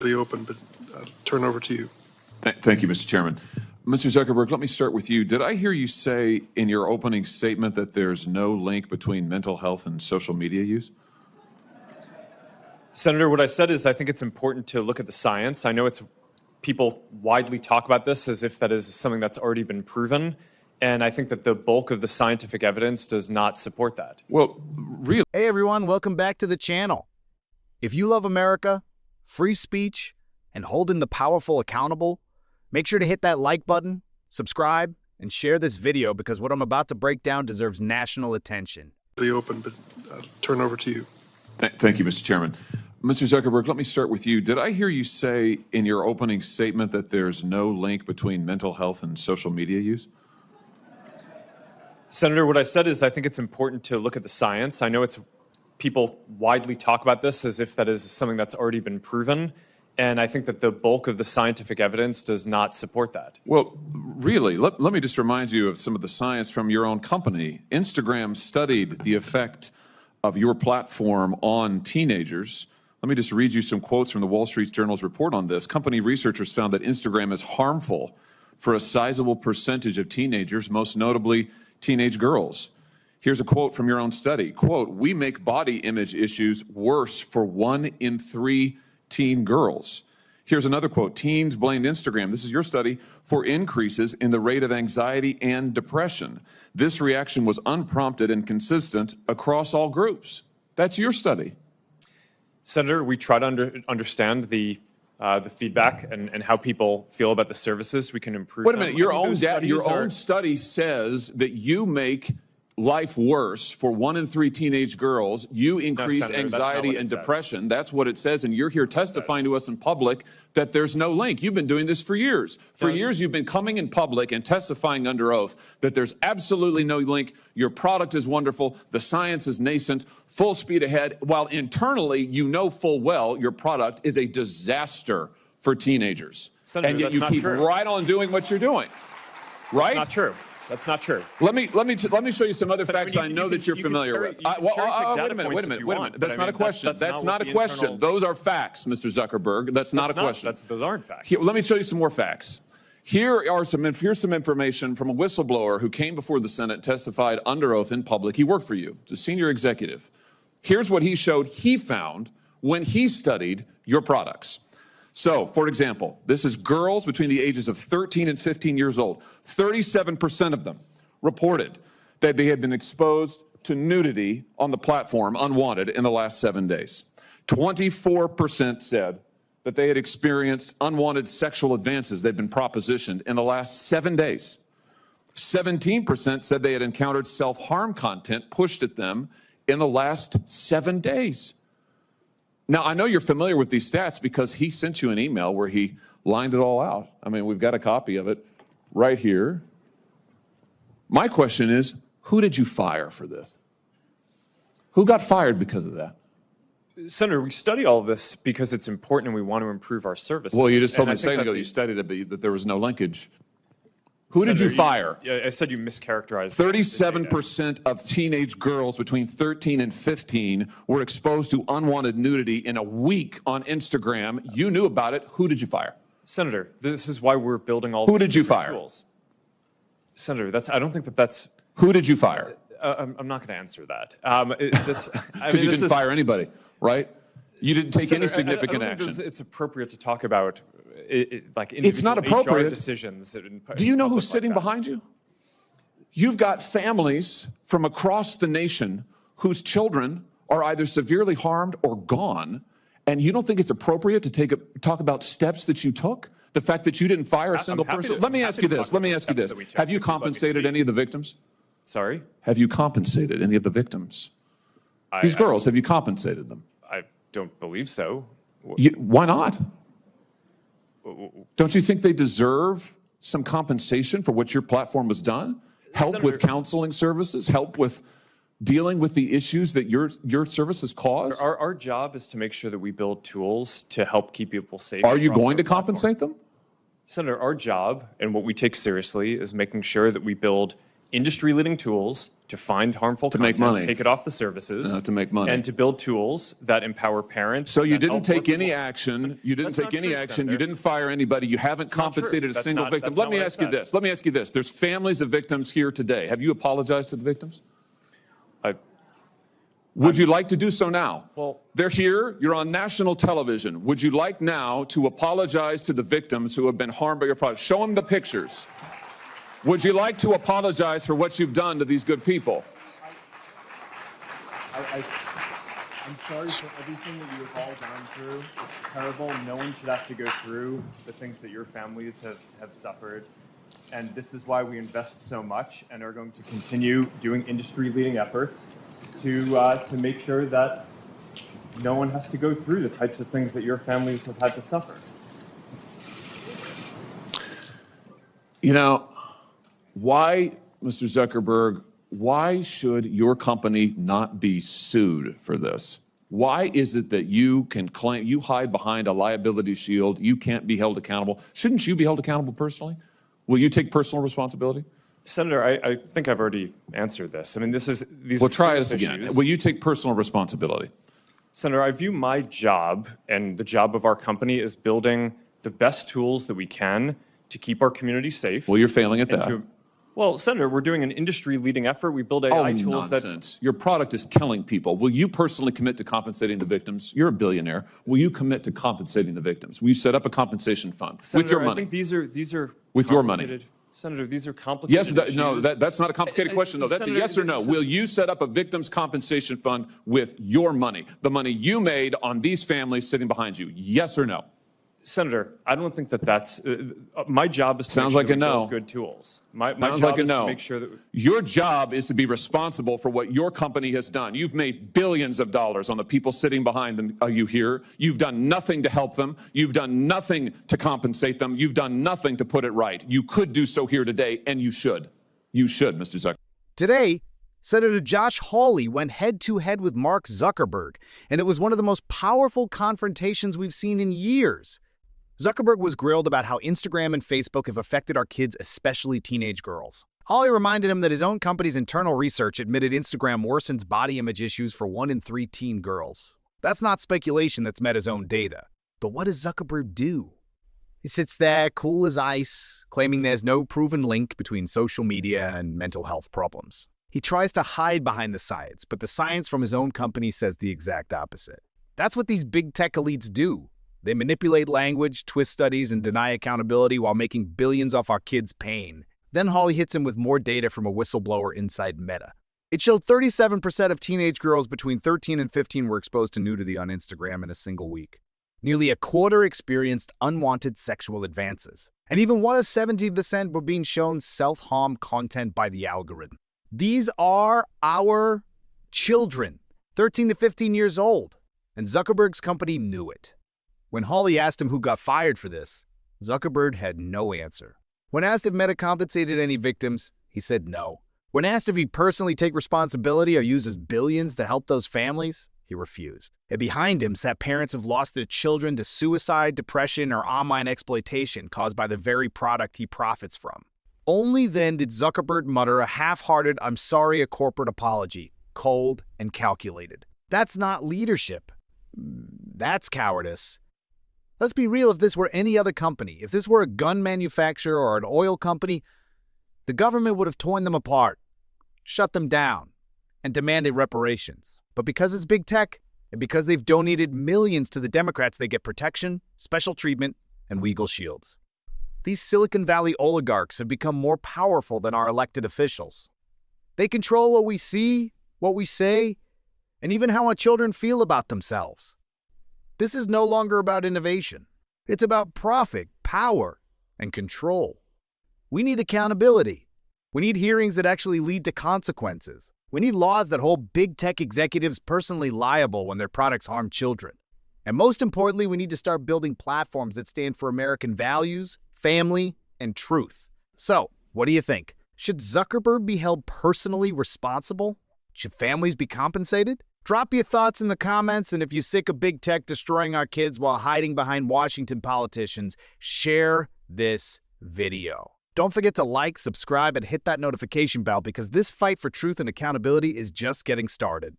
Open, but I'll turn over to you. Thank you, Mr. Chairman. Mr. Zuckerberg, let me start with you. Did I hear you say in your opening statement that there's no link between mental health and social media use? Senator, what I said is I think it's important to look at the science. I know people widely talk about this as if that is something that's already been proven, and I think that the bulk of the scientific evidence does not support that. Well, really? Hey everyone, welcome back to the channel. If you love America, free speech, and holding the powerful accountable, make sure to hit that like button, subscribe, and share this video because what I'm about to break down deserves national attention. Open, but I'll turn over to you. Thank you, Mr. Chairman. Mr. Zuckerberg, let me start with you. Did I hear you say in your opening statement that there's no link between mental health and social media use? Senator, what I said is I think it's important to look at the science. I know people widely talk about this as if that is something that's already been proven, and I think that the bulk of the scientific evidence does not support that. Well, really, let me just remind you of some of the science from your own company. Instagram studied the effect of your platform on teenagers. Let me just read you some quotes from the Wall Street Journal's report on this. Company researchers found that Instagram is harmful for a sizable percentage of teenagers, most notably teenage girls. Here's a quote from your own study. Quote, "We make body image issues worse for 1 in 3 teen girls." Here's another quote. "Teens blamed Instagram," this is your study, "for increases in the rate of anxiety and depression. This reaction was unprompted and consistent across all groups." That's your study. Senator, we try to understand the feedback and how people feel about the services. We can improve. Wait a minute. Your own study says that you make life worse for 1 in 3 teenage girls. You increase Senator, anxiety and depression. That's what it says. And you're here testifying to us in public that there's no link. You've been doing this for years. For years, you've been coming in public and testifying under oath that there's absolutely no link. Your product is wonderful. The science is nascent, full speed ahead, while internally, you know full well your product is a disaster for teenagers. Senator, and yet you keep right on doing what you're doing. Right? That's not true. That's not true. Let me show you some other facts I know that you're familiar with. Wait a minute. That's not a question. That's not a question. Those are facts, Mr. Zuckerberg. That's not a question. Those aren't facts. Let me show you some more facts. Here's some information from a whistleblower who came before the Senate, testified under oath in public. He worked for you. It's a senior executive. Here's what he showed he found when he studied your products. So, for example, this is girls between the ages of 13 and 15 years old. 37% of them reported that they had been exposed to nudity on the platform unwanted in the last 7 days. 24% said that they had experienced unwanted sexual advances they'd been propositioned in the last 7 days. 17% said they had encountered self-harm content pushed at them in the last 7 days. Now, I know you're familiar with these stats because he sent you an email where he lined it all out. I mean, we've got a copy of it right here. My question is, who did you fire for this? Who got fired because of that? Senator, we study all of this because it's important and we want to improve our services. Well, you just told me a second ago you studied it, that there was no linkage. Who did you fire? I said you mischaracterized. 37% of teenage girls between 13 and 15 were exposed to unwanted nudity in a week on Instagram. You knew about it. Who did you fire? Senator, this is why we're building all Who these did you fire? tools. Senator, I don't think that's... Who did you fire? I'm not going to answer that. Because you didn't fire anybody, right? You didn't take any significant action. It's appropriate to talk about like it's not appropriate. HR decisions. Do you know who's sitting behind you? You've got families from across the nation whose children are either severely harmed or gone, and you don't think it's appropriate to talk about steps that you took? The fact that you didn't fire a single person? Let me ask you this. Have you compensated any of the victims? Sorry? Have you compensated any of the victims? These girls, have you compensated them? I don't believe so. Why not? Don't you think they deserve some compensation for what your platform has done? Help Senator, with counseling services? Help with dealing with the issues that your services caused? Our job is to make sure that we build tools to help keep people safe. Are you going to compensate them? Senator, our job and what we take seriously is making sure that we build industry-leading tools to find harmful To make content, money. take it off the services, To make money. and to build tools that empower parents. So you that didn't help take any working action. You didn't That's take not any true, action. Senator. You didn't fire anybody. You haven't not true. compensated a That's single not- victim. that's Let not me what I ask you said. this. Let me ask you this. There's families of victims here today. Have you apologized to the victims? Would you like to do so now? Well- They're here. You're on national television. Would you like now to apologize to the victims who have been harmed by your product? Show them the pictures. Would you like to apologize for what you've done to these good people? I'm sorry for everything that you have all gone through. It's terrible. No one should have to go through the things that your families have suffered. And this is why we invest so much and are going to continue doing industry-leading efforts to make sure that no one has to go through the types of things that your families have had to suffer. You know, why, Mr. Zuckerberg, why should your company not be sued for this? Why is it that you can claim, you hide behind a liability shield, you can't be held accountable? Shouldn't you be held accountable personally? Will you take personal responsibility? Senator, I think I've already answered this. I mean, these Well, are try serious this again. issues. Will you take personal responsibility? Senator, I view my job and the job of our company as building the best tools that we can to keep our community safe. Well, you're failing at and that. Well, Senator, we're doing an industry-leading effort. We build AI tools nonsense. Your product is killing people. Will you personally commit to compensating the victims? You're a billionaire. Will you commit to compensating the victims? Will you set up a compensation fund Senator, with your I money? think these are With your money. complicated- Senator, these are complicated Yes, no, issues. that's not a complicated question, though. That's a Senator, yes or no. this is- Will you set up a victims' compensation fund with your money, the money you made on these families sitting behind you? Yes or no? Senator, I don't think that's my job is to Sounds make like sure a that we no. build good tools. My Sounds job like a is no. to make sure that Your job is to be responsible for what your company has done. You've made billions of dollars on the people sitting behind them. Are you here? You've done nothing to help them. You've done nothing to compensate them. You've done nothing to put it right. You could do so here today, and you should. You should, Mr. Zuckerberg. Today, Senator Josh Hawley went head-to-head with Mark Zuckerberg, and it was one of the most powerful confrontations we've seen in years. Zuckerberg was grilled about how Instagram and Facebook have affected our kids, especially teenage girls. Hawley reminded him that his own company's internal research admitted Instagram worsens body image issues for 1 in 3 teen girls. That's not speculation that's met his own data. But what does Zuckerberg do? He sits there, cool as ice, claiming there's no proven link between social media and mental health problems. He tries to hide behind the science, but the science from his own company says the exact opposite. That's what these big tech elites do. They manipulate language, twist studies, and deny accountability while making billions off our kids' pain. Then Hawley hits him with more data from a whistleblower inside Meta. It showed 37% of teenage girls between 13 and 15 were exposed to nudity on Instagram in a single week. Nearly a quarter experienced unwanted sexual advances. And even 1 of 70% were being shown self-harm content by the algorithm. These are our children, 13 to 15 years old. And Zuckerberg's company knew it. When Hawley asked him who got fired for this, Zuckerberg had no answer. When asked if Meta compensated any victims, he said no. When asked if he'd personally take responsibility or use his billions to help those families, he refused. And behind him sat parents who've lost their children to suicide, depression, or online exploitation caused by the very product he profits from. Only then did Zuckerberg mutter a half-hearted "I'm sorry" a corporate apology, cold and calculated. That's not leadership. That's cowardice. Let's be real, if this were any other company, if this were a gun manufacturer or an oil company, the government would have torn them apart, shut them down, and demanded reparations. But because it's big tech, and because they've donated millions to the Democrats, they get protection, special treatment, and legal shields. These Silicon Valley oligarchs have become more powerful than our elected officials. They control what we see, what we say, and even how our children feel about themselves. This is no longer about innovation. It's about profit, power, and control. We need accountability. We need hearings that actually lead to consequences. We need laws that hold big tech executives personally liable when their products harm children. And most importantly, we need to start building platforms that stand for American values, family, and truth. So, what do you think? Should Zuckerberg be held personally responsible? Should families be compensated? Drop your thoughts in the comments, and if you're sick of big tech destroying our kids while hiding behind Washington politicians, share this video. Don't forget to like, subscribe, and hit that notification bell because this fight for truth and accountability is just getting started.